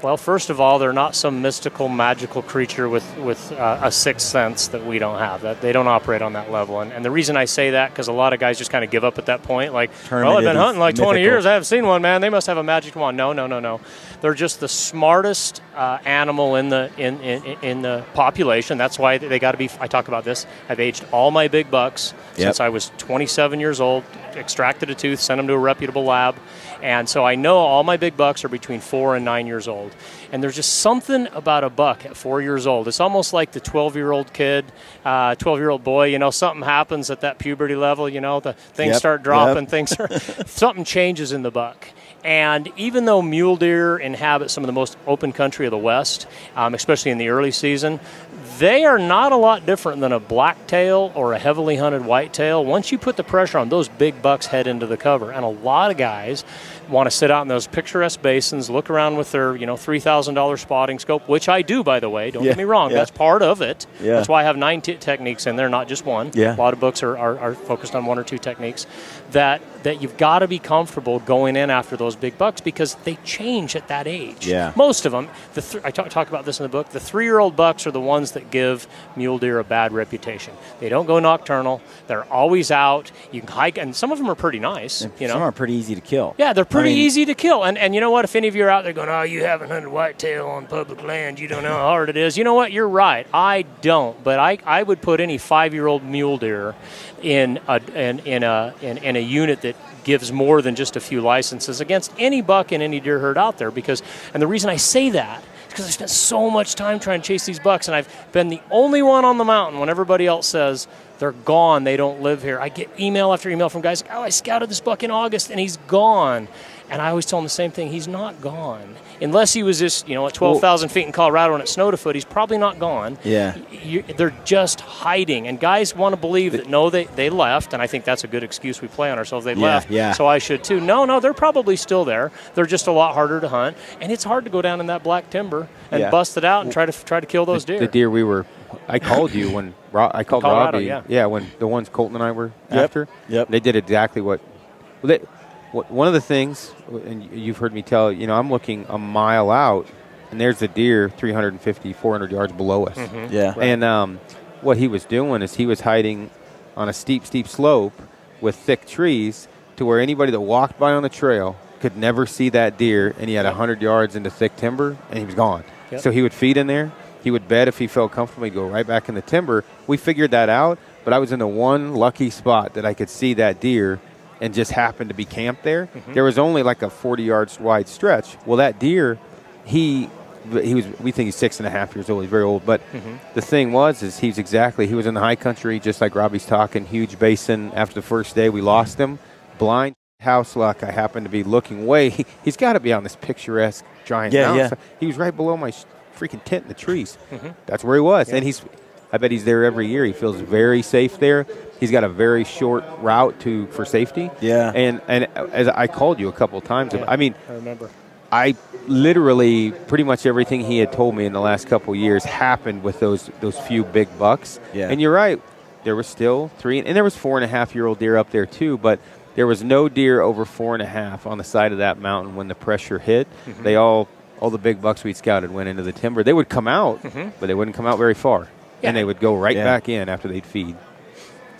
Well, first of all, they're not some mystical, magical creature with a sixth sense that we don't have. That they don't operate on that level. And the reason I say that, because a lot of guys just kind of give up at that point. Like, well, I've been hunting like 20 years. I haven't seen one, man. They must have a magic wand. No. They're just the smartest animal in the population. That's why they got to be. I talk about this. I've aged all my big bucks since I was 27 years old. Extracted a tooth, sent them to a reputable lab. And so I know all my big bucks are between 4 and 9 years old. And there's just something about a buck at 4 years old. It's almost like the 12-year-old kid, 12-year-old boy, something happens at that puberty level, the things start dropping, something changes in the buck. And even though mule deer inhabit some of the most open country of the West, especially in the early season, they are not a lot different than a blacktail or a heavily hunted whitetail. Once you put the pressure on, those big bucks head into the cover. And a lot of guys want to sit out in those picturesque basins, look around with their, $3,000 spotting scope, which I do, by the way. Don't get me wrong. That's part of it. Yeah. That's why I have 9 techniques in there, not just one. Yeah. A lot of books are focused on 1 or 2 techniques. That you've got to be comfortable going in after those big bucks because they change at that age. Yeah. Most of them, I talk about this in the book, the 3-year-old bucks are the ones that give mule deer a bad reputation. They don't go nocturnal. They're always out. You can hike, and some of them are pretty nice. Some are pretty easy to kill. Yeah, they're pretty easy to kill. And you know what? If any of you are out there going, oh, you haven't hunted whitetail on public land, you don't know how hard it is. You know what? You're right. I don't. But I would put any 5-year-old mule deer in a unit that gives more than just a few licenses against any buck in any deer herd out there. And the reason I say that is because I spent so much time trying to chase these bucks, and I've been the only one on the mountain when everybody else says they're gone, they don't live here. I get email after email from guys like, oh, I scouted this buck in August, and he's gone. And I always tell them the same thing. He's not gone. Unless he was just, at 12,000 feet in Colorado and it snowed a foot, he's probably not gone. Yeah. They're just hiding. And guys want to believe that, no, they left. And I think that's a good excuse we play on ourselves. They left. Yeah. So I should too. No, they're probably still there. They're just a lot harder to hunt. And it's hard to go down in that black timber and bust it out and try to kill those deer. The deer I called you when I called Colorado, Robby. Yeah, when the ones Colton and I were after. Yep. They did exactly what. One of the things, and you've heard me tell, I'm looking a mile out, and there's a deer 350, 400 yards below us. Mm-hmm. Yeah. Right. And what he was doing is he was hiding on a steep slope with thick trees to where anybody that walked by on the trail could never see that deer, and he had 100 yards into thick timber, and he was gone. Yep. So he would feed in there. He would bed if he felt comfortable. He'd go right back in the timber. We figured that out, but I was in the one lucky spot that I could see that deer and just happened to be camped there. Mm-hmm. There was only like a 40 yards wide stretch. Well, that deer, we think he's 6.5 years old. He's very old. But the thing is he was in the high country, just like Robby's talking, huge basin. After the first day, we lost him. Blind house luck. I happened to be looking way. He's got to be on this picturesque giant mountain. Yeah. So he was right below my freaking tent in the trees. Mm-hmm. That's where he was. Yeah. And I bet he's there every year. He feels very safe there. He's got a very short route for safety. Yeah. And as I called you a couple of times, I remember. I literally pretty much everything he had told me in the last couple of years happened with those few big bucks. Yeah. And you're right. There was still 3, and there was 4.5-year-old deer up there too, but there was no deer over 4.5 on the side of that mountain when the pressure hit. Mm-hmm. They all the big bucks we'd scouted went into the timber. They would come out, but they wouldn't come out very far. Yeah. And they would go right back in after they'd feed.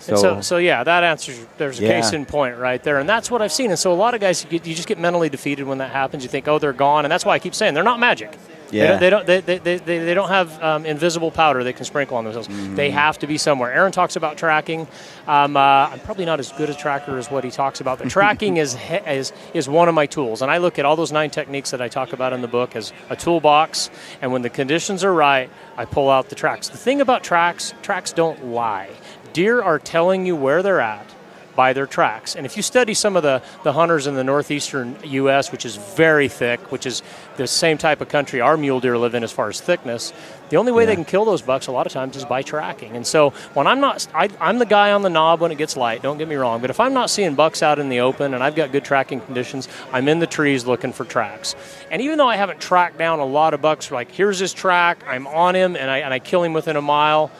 So yeah, that answers. There's a case in point right there, and that's what I've seen. And so a lot of guys, you just get mentally defeated when that happens. You think, oh, they're gone, and that's why I keep saying they're not magic. Yeah. They don't have invisible powder they can sprinkle on themselves. They have to be somewhere. Aron talks about tracking. I'm probably not as good a tracker as what he talks about, but tracking is one of my tools. And I look at all those 9 techniques that I talk about in the book as a toolbox. And when the conditions are right, I pull out the tracks. The thing about tracks don't lie. Deer are telling you where they're at by their tracks. And if you study some of the hunters in the northeastern U.S., which is very thick, which is the same type of country our mule deer live in as far as thickness, the only way they can kill those bucks a lot of times is by tracking. And so when I'm the guy on the knob when it gets light, don't get me wrong, but if I'm not seeing bucks out in the open and I've got good tracking conditions, I'm in the trees looking for tracks. And even though I haven't tracked down a lot of bucks, like here's his track, I'm on him, and I kill him within a mile,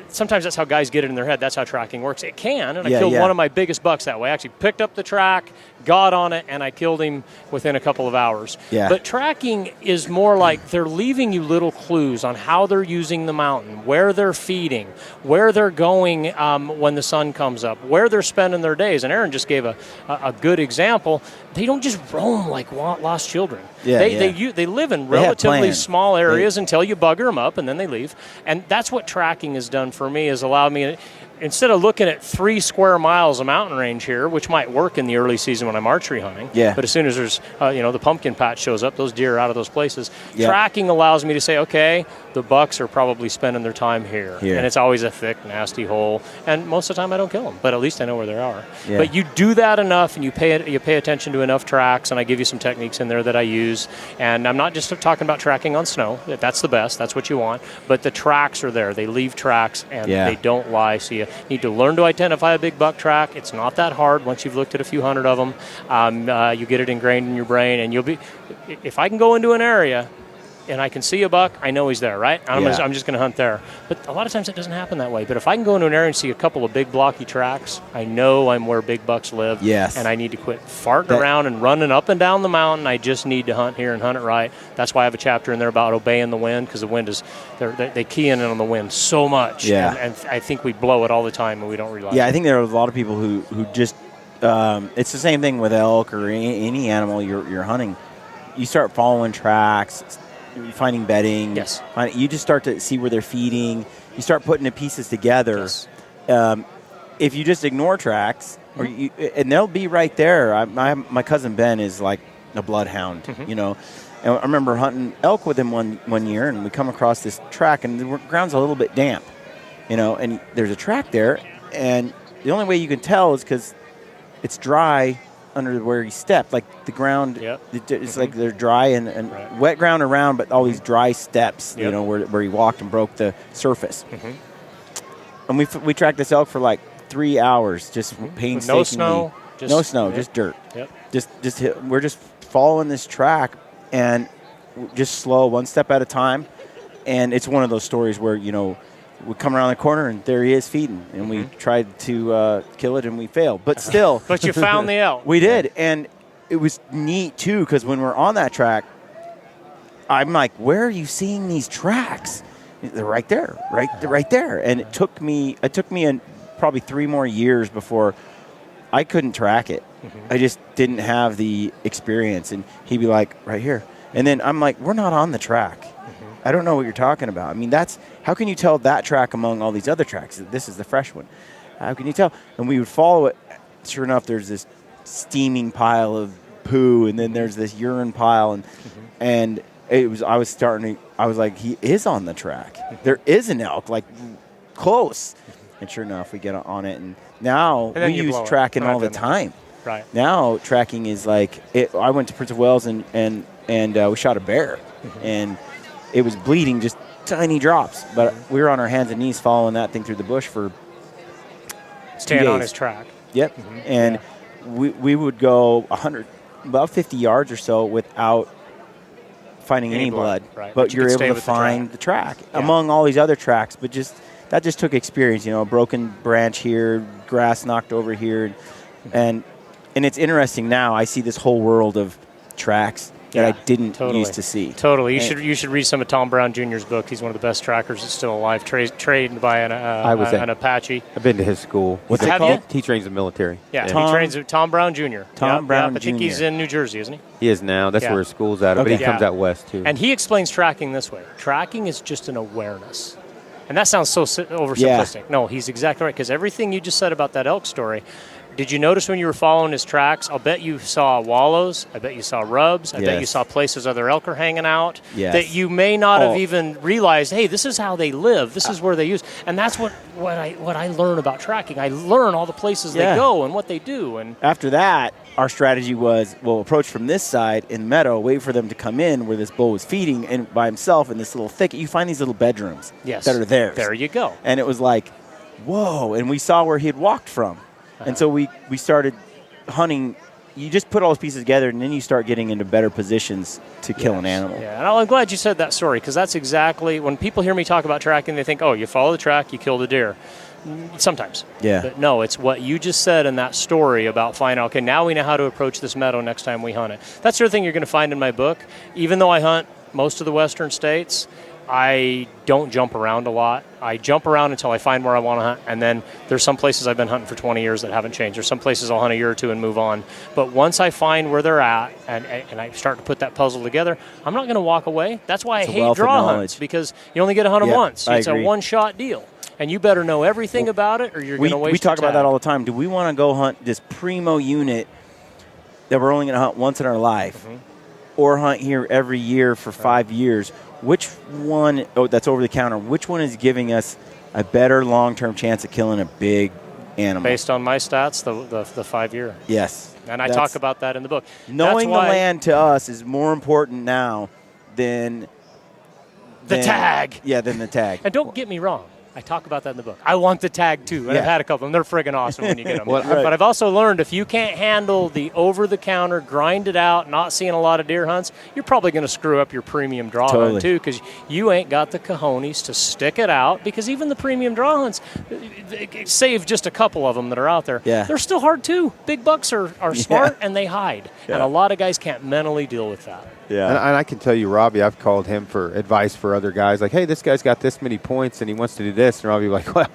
sometimes that's how guys get it in their head. That's how tracking works. It can, and I killed one of my biggest bucks that way. I actually picked up the track, got on it, and I killed him within a couple of hours. Yeah. But tracking is more like they're leaving you little clues on how they're using the mountain, where they're feeding, where they're going when the sun comes up, where they're spending their days. And Aron just gave a good example. They don't just roam like lost children. They live in relatively small areas until you bugger them up, and then they leave. And that's what tracking has done for me, is allowed me, instead of looking at 3 square miles of mountain range here, which might work in the early season when I'm archery hunting, but as soon as there's the pumpkin patch shows up, those deer are out of those places. Tracking allows me to say, okay, the bucks are probably spending their time here. And it's always a thick, nasty hole, and most of the time I don't kill them, but at least I know where they are. But you do that enough, and you pay attention to enough tracks, and I give you some techniques in there that I use. And I'm not just talking about tracking on snow. That's the best. That's what you want. But the tracks are there. They leave tracks, and they don't lie. So you need to learn to identify a big buck track. It's not that hard once you've looked at a few hundred of them. You get it ingrained in your brain, and if I can go into an area and I can see a buck, I know he's there, right? I'm just going to hunt there. But a lot of times it doesn't happen that way. But if I can go into an area and see a couple of big blocky tracks, I know I'm where big bucks live. And I need to quit farting around and running up and down the mountain. I just need to hunt here and hunt it right. That's why I have a chapter in there about obeying the wind, because the wind is, they key in on the wind so much. And I think we blow it all the time and we don't realize it. I think there are a lot of people who just, it's the same thing with elk or any animal you're hunting. You start following tracks, finding bedding. You just start to see where they're feeding. You start putting the pieces together. If you just ignore tracks, and they'll be right there. My cousin Ben is like a bloodhound, And I remember hunting elk with him one year, and we come across this track, and the ground's a little bit damp, and there's a track there, and the only way you can tell is because it's dry under where he stepped, like the ground, it's like they're dry and wet ground around, but all these dry steps, where he walked and broke the surface. And we tracked this elk for like 3 hours, just painstakingly. No snow, just dirt. We're just following this track, and just slow, one step at a time. And it's one of those stories where we come around the corner and there he is feeding, and we tried to kill it and we failed, but still. But you found the elk. We did, and it was neat too, because when we're on that track, I'm like, where are you seeing these tracks? They're right there, right there. And it took me probably 3 more years before I couldn't track it. I just didn't have the experience, and he'd be like, right here. And then I'm like, we're not on the track. I don't know what you're talking about. I mean, how can you tell that track among all these other tracks? This is the fresh one. How can you tell? And we would follow it. Sure enough, there's this steaming pile of poo, and then there's this urine pile, and I was like, he is on the track. There is an elk, like close. And sure enough, we get on it, and now we use tracking all the time. Right. Now tracking is like I went to Prince of Wales and we shot a bear, and it was bleeding just tiny drops, but we were on our hands and knees following that thing through the bush for staying on his track. And we would go about 50 yards or so without finding any blood. But you're able to find the track among all these other tracks. But that just took experience. A broken branch here, grass knocked over here, and it's interesting now. I see this whole world of tracks that I didn't used to see. Totally. You should read some of Tom Brown Jr.'s book. He's one of the best trackers that's still alive, trained by an Apache. I've been to his school. What's it called? He trains the military. Yeah, he trains Tom Brown Jr. Tom Brown I think Jr. he's in New Jersey, isn't he? He is now. That's where his school's at. But he comes out west, too. And he explains tracking this way. Tracking is just an awareness. And that sounds so oversimplistic. Yeah. No, he's exactly right, because everything you just said about that elk story, did you notice when you were following his tracks? I'll bet you saw wallows. I bet you saw rubs. I bet you saw places other elk are hanging out that you may not have even realized, hey, this is how they live. This is where they use. And that's what I learn about tracking. I learn all the places they go and what they do. And after that, our strategy was, approach from this side in the meadow, wait for them to come in where this bull was feeding and by himself in this little thicket. You find these little bedrooms that are theirs. There you go. And it was like, whoa. And we saw where he had walked from. And so we started hunting. You just put all those pieces together, and then you start getting into better positions to kill an animal. Yeah, and I'm glad you said that story, because that's exactly, when people hear me talk about tracking, they think, oh, you follow the track, you kill the deer. Sometimes. Yeah. But no, it's what you just said in that story about finding, okay, now we know how to approach this meadow next time we hunt it. That's the other thing you're going to find in my book. Even though I hunt most of the western states, I don't jump around a lot. I jump around until I find where I want to hunt, and then there's some places I've been hunting for 20 years that haven't changed. There's some places I'll hunt a year or two and move on. But once I find where they're at and I start to put that puzzle together, I'm not going to walk away. That's why I hate draw hunts, because you only get to hunt them once. It's a one-shot deal. And you better know everything about it, or you're going to waste We talk your about time. that all the time. Do we want to go hunt this primo unit that we're only going to hunt once in our life, or hunt here every year for 5 years? Which one, that's over the counter, which one is giving us a better long-term chance of killing a big animal? Based on my stats, the 5 year. Yes. And I talk about that in the book. Knowing the land to us is more important now than the tag. Yeah, than the tag. And don't get me wrong. I talk about that in the book. I want the tag, too. And I've had a couple of them. They're friggin' awesome when you get them. But I've also learned if you can't handle the over-the-counter, grind it out, not seeing a lot of deer hunts, you're probably going to screw up your premium draw hunt, too, because you ain't got the cojones to stick it out, because even the premium draw hunts, save just a couple of them that are out there, they're still hard, too. Big bucks are smart, and they hide. And a lot of guys can't mentally deal with that. Yeah, and I can tell you, Robby, I've called him for advice for other guys. Like, hey, this guy's got this many points, and he wants to do this. And Robby like, well,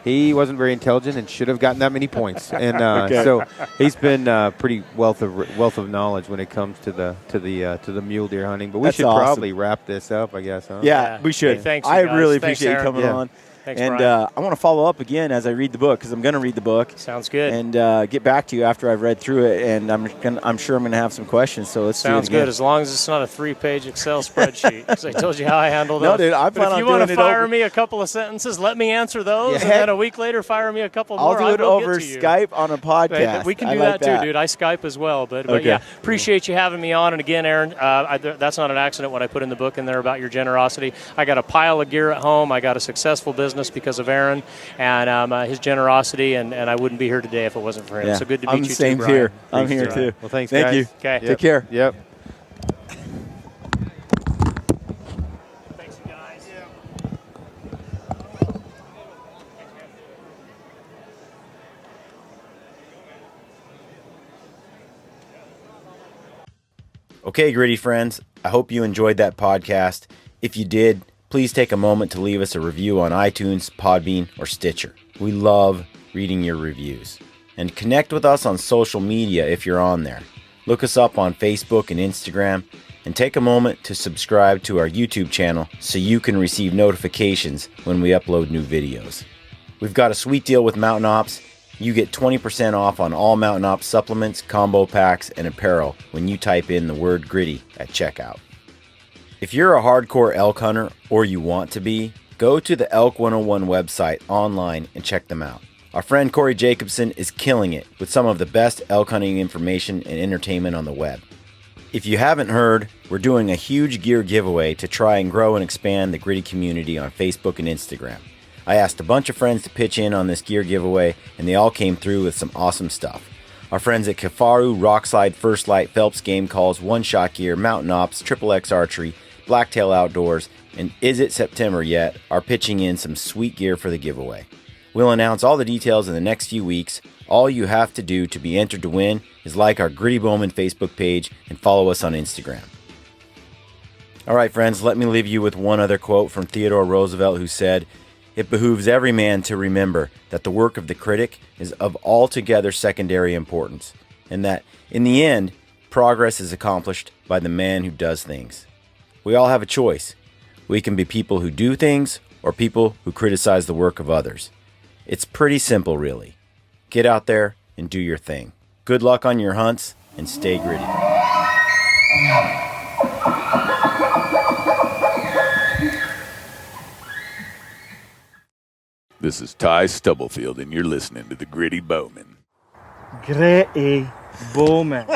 he wasn't very intelligent and should have gotten that many points. And so he's been pretty wealth of knowledge when it comes to the mule deer hunting. But we should probably wrap this up, I guess. Huh? Yeah, we should. Hey, thanks, I guys. really appreciate you coming on. Thanks, and Brian. I want to follow up again as I read the book, because I'm going to read the book. Sounds good. And get back to you after I've read through it, and I'm sure I'm going to have some questions. So let's Sounds do it again. good, as long as it's not a 3-page Excel spreadsheet. Because I told you how I handle those. No, dude, I plan if on you doing want to it fire over. me a couple of sentences, let me answer those, and then a week later fire me a couple more. I'll do it over Skype on a podcast. We can do that too, dude. I Skype as well. But yeah, appreciate you having me on. And again, Aaron, that's not an accident what I put in the book in there about your generosity. I got a pile of gear at home. I got a successful business because of Aaron and his generosity, and I wouldn't be here today if it wasn't for him. So good to meet you too, Brian. Here. I'm here too. Well, thanks, Thank guys. you. Okay. Take care. Yep. Thanks, guys. Okay, Gritty friends, I hope you enjoyed that podcast. If you did, please take a moment to leave us a review on iTunes, Podbean, or Stitcher. We love reading your reviews. And connect with us on social media if you're on there. Look us up on Facebook and Instagram, and take a moment to subscribe to our YouTube channel so you can receive notifications when we upload new videos. We've got a sweet deal with Mountain Ops. You get 20% off on all Mountain Ops supplements, combo packs, and apparel when you type in the word gritty at checkout. If you're a hardcore elk hunter, or you want to be, go to the Elk 101 website online and check them out. Our friend Corey Jacobson is killing it with some of the best elk hunting information and entertainment on the web. If you haven't heard, we're doing a huge gear giveaway to try and grow and expand the gritty community on Facebook and Instagram. I asked a bunch of friends to pitch in on this gear giveaway, and they all came through with some awesome stuff. Our friends at Kafaru, Rockslide, First Light, Phelps Game Calls, One Shot Gear, Mountain Ops, Triple X Archery, Blacktail Outdoors, and Is It September Yet are pitching in some sweet gear for the giveaway. We'll announce all the details in the next few weeks. All you have to do to be entered to win is like our Gritty Bowman Facebook page and follow us on Instagram. All right, friends, let me leave you with one other quote from Theodore Roosevelt, who said, "It behooves every man to remember that the work of the critic is of altogether secondary importance, and that, in the end, progress is accomplished by the man who does things." We all have a choice. We can be people who do things or people who criticize the work of others. It's pretty simple, really. Get out there and do your thing. Good luck on your hunts, and stay gritty. This is Ty Stubblefield, and you're listening to the Gritty Bowman. Gritty Bowman.